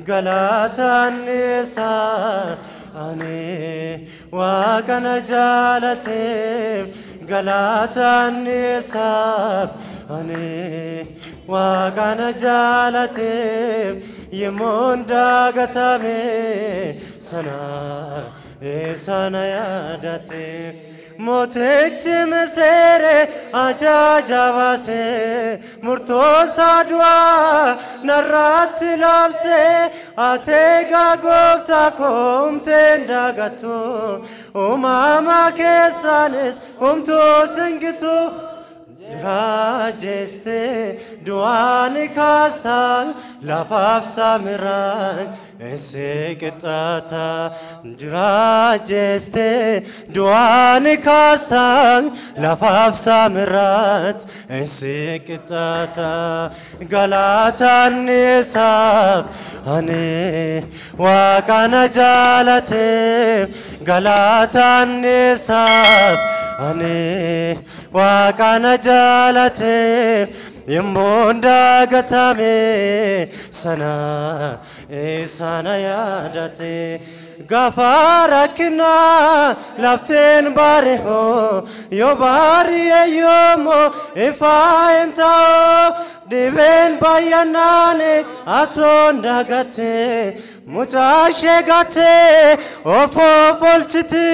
galatan isa ane waaqana jaalateef galatan isa ane waaqana jaalateef yemoon daagatame sana sana yaadate Motechi mesere ajaja vase murto sadwa narratti labse atega gofta komtenda gatu umama kesanes umto singitu Rajeste duani kasta lafaf samiran eseketata Rajeste duani kasta lafaf samirat eseketata galatan nisaf ane waqana jalate galatan nisaf ane waqana jalate yemonda gatame sana sana yadate gafarakna laften bareho yo bariye yomo ifaenta diven bayanane atonda gate mutashe gate ofo folchiti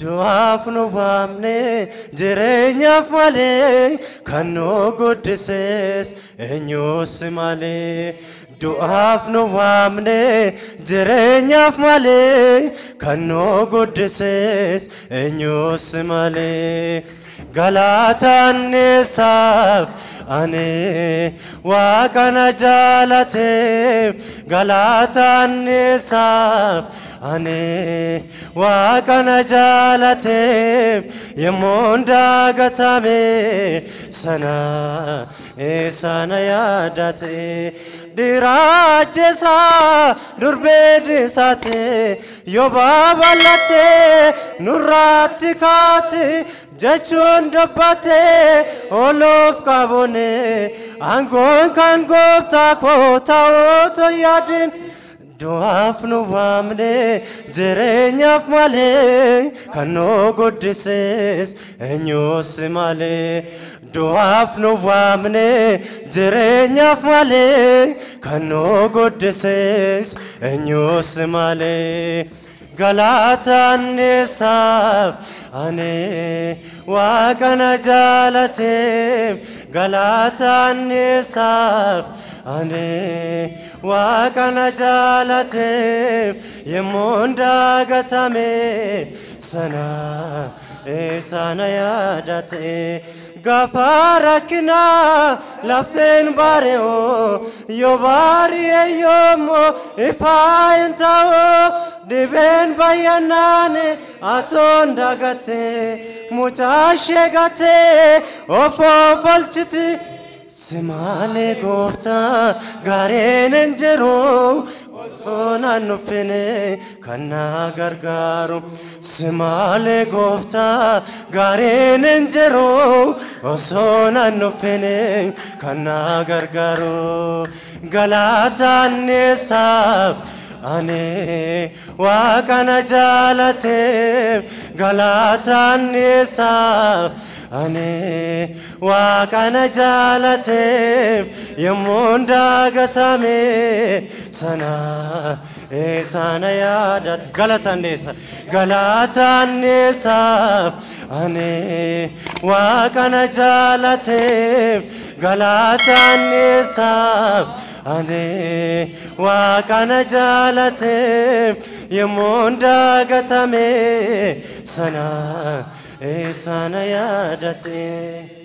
Duaf no vamne jirenya male kano goddesses enyos male Duaf no vamne jirenya male kano goddesses enyos male galatan nisaf ane waqana jalate galatan nisaf ane waqana jalate yemonda gatame sana sana yadate dirachesa durbedisate yobabalate nuratikate jachon dabate olof kabone angon kan gofta kota oto yadin Duaf no vamne jirenya male kano goddesses enyos male Duaf no vamne jirenya male kano goddesses enyos male galatan nisaf ane waqana jalate galatan nisaf ane waqana jalate yemonda gatame sana sana yadate gafarakna laften bareo yo bariye yomo ifaenta diven bayanane atonda gate mutashe gate ofo falchiti Simale gofta garen enjero Sona nufine kana gargaru Simale gofta garen enjero Sona nufine kana gargaru galatan nisaf ane waqana jalate galatan nisaf ane waqana jalate yemonda gatame sana sana yadat galatan nisaf ane waqana jalate galatan nisaf ane waqana jalate yemonda gatame sana sana yadate